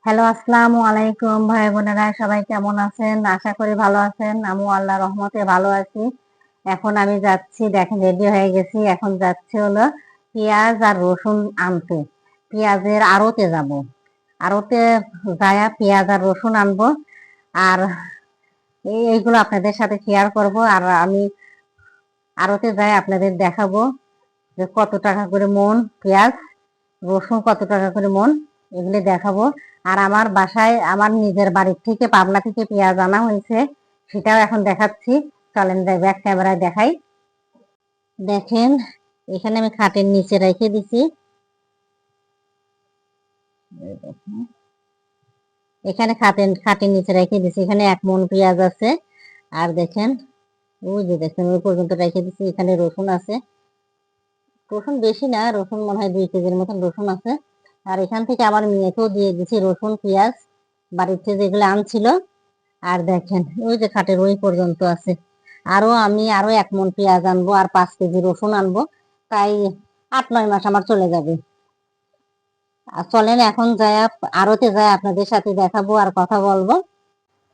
Hello, আসসালামু আলাইকুম ভাই বোনেরা, সবাই কেমন আছেন? আশা করি ভালো আছেন। আমিও আল্লাহ রহমতে ভালো আছি। এখন আমি যাচ্ছি, দেখেন রেডি হয়ে গেছি। এখন যাচ্ছি হলো পেঁয়াজ আর রসুন আনতে। পেঁয়াজের আড়তে যাব। আড়তে যায়া পেঁয়াজ আর রসুন আনবো। আর এইগুলো আপনাদের সাথে শেয়ার করব। আর আমি আড়তে যাই আপনাদের দেখাবো যে কত টাকা করে মন পেঁয়াজ, রসুন কত টাকা করে মন, এগুলো দেখাবো। আর আমার বাসায় আমার নিজের বাড়ির থেকে পাবনা থেকে পেঁয়াজ আনা হয়েছে, সেটাও এখন দেখাচ্ছি। চলেন ব্যাক ক্যামেরায় দেখাই। দেখেন, এখানে আমি খাটের নিচে রেখে দিছি। এখানে খাটের নিচে রেখে দিছি। এখানে 1 মণ পেঁয়াজ আছে। আর দেখেন, ওই যে দেখেন ওই পর্যন্ত রেখে দিছি। এখানে রসুন আছে। রসুন বেশি না, রসুন মনে হয় 2 কেজির মতন রসুন আছে। আর এখান থেকে আমার মেয়েকেও দিয়ে দিচ্ছি রসুন পেঁয়াজ, বাড়িতে যেগুলো আনছিল। আর দেখেন ওই যে খাটের ওই পর্যন্ত আছে। আমি আরো 1 মণ পেঁয়াজ আনবো আর 5 কেজি রসুন আনবো। তাই 8-9 মাস আমার চলে যাবে। আর চলেন এখন যাই, আড়তে যাই, আপনাদের সাথে দেখাবো আর কথা বলবো।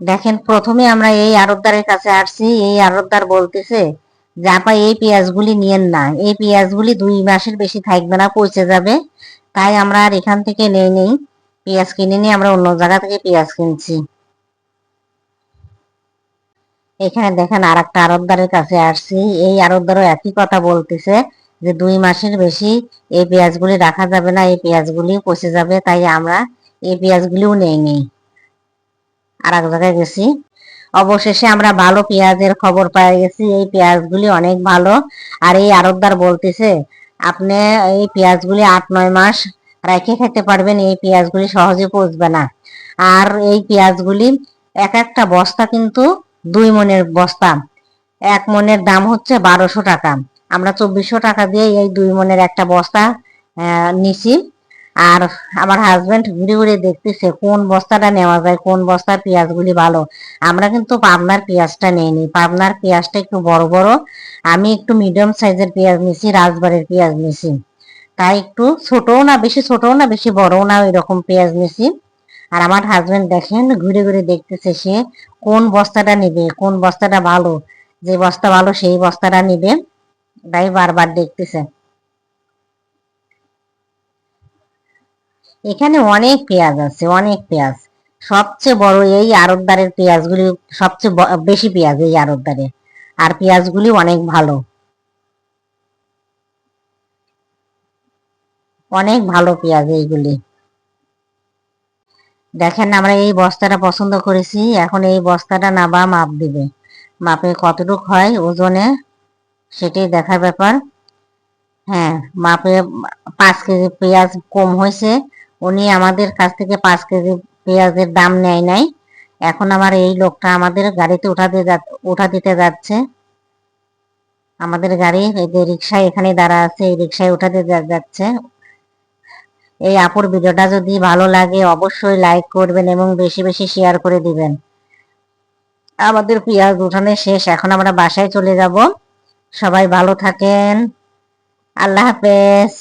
দেখেন, প্রথমে আমরা এই আড়তদারের কাছে আসছি। এই আড়তদার বলতেছে যে আপা এই পেঁয়াজগুলি নিয়েন না, এই পেঁয়াজগুলি 2 মাসের বেশি থাকবে না, পচে যাবে। তাই আমরা আর এখান থেকে নেই পেঁয়াজ কিনে নিয়ে আমরা অন্য জায়গা থেকে পেঁয়াজ কিনছি। এখানে দেখেন আর একটা আড়তদারের কাছে আসছি। এই আড়তদারও একই কথা বলতেছে যে 2 মাসের বেশি এই পেঁয়াজগুলি রাখা যাবে না, এই পেঁয়াজগুলি পচে যাবে। তাই আমরা এই পেঁয়াজগুলিও নেই আর এক জায়গায় গেছি। অবশেষে আমরা ভালো পেঁয়াজের খবর পেয়ে গেছি। এই পেঁয়াজগুলি অনেক ভালো। আর এই আড়তদার বলতেছে আপনি এই পেঁয়াজগুলি 8-9 মাস রেখে খেতে পারবেন, এই পেঁয়াজগুলি সহজে পচবে না। আর এই পেঁয়াজগুলি এক একটা বস্তা কিন্তু 2 মণের বস্তা। 1 মণের দাম হচ্ছে 1200 টাকা। আমরা 2400 টাকা দিয়ে এই 2 মণের একটা বস্তা নিছি। আর আমার হাজবেন্ড ঘুরে ঘুরে দেখতেছে কোন বস্তাটা নেওয়া যায়, কোন বস্তার পেঁয়াজগুলি ভালো। আমরা কিন্তু পাবনার পেঁয়াজটা নেইনি, পাবনার পেঁয়াজটা একটু বড় বড়। আমি একটু মিডিয়াম সাইজের পেঁয়াজ নিছি, রাজবাড়ির পেঁয়াজ নিছি। তাই একটু ছোটও না বেশি, ছোটও না বেশি, বড়ও না, ওই রকম পেঁয়াজ নিছি। আর আমার হাজবেন্ড দেখেন ঘুরে ঘুরে দেখতেছে সে কোন বস্তাটা নিবে, কোন বস্তাটা ভালো, যে বস্তা ভালো সেই বস্তাটা নিবে। তাই বারবার দেখতেছে। এখানে অনেক পেঁয়াজ আছে, অনেক পেঁয়াজ। সবচেয়ে বড় এই আড়তদারের পেঁয়াজগুলি, সবচেয়ে বেশি পেঁয়াজ এই আড়তদারের। আর পেঁয়াজগুলি অনেক ভালো, অনেক ভালো পেঁয়াজ এইগুলি। দেখেন, আমরা এই বস্তাটা পছন্দ করেছি। এখন এই বস্তাটা নাবা মাপ দিবে, মাপে কতটুক হয় ওজনে সেটাই দেখার ব্যাপার। হ্যাঁ, মাপে 5 কেজি পেঁয়াজ কম হয়েছে। উনি আমাদের কাছ থেকে 5 কেজি পেঁয়াজের দাম নেয় নাই। এখন আমার এই লোকটা আমাদের গাড়িতে উঠা দিতে যাচ্ছে। আমাদের গাড়ি এই যে রিক্সায় এখানে দাঁড়া আছে, এই রিক্সায় উঠা দিতে যাচ্ছে। এই আপুর ভিডিওটা যদি ভালো লাগে অবশ্যই লাইক করবেন এবং বেশি বেশি শেয়ার করে দিবেন। আমাদের পেঁয়াজ উঠানো শেষ, এখন আমরা বাসায় চলে যাব। সবাই ভালো থাকেন। আল্লাহ হাফেজ।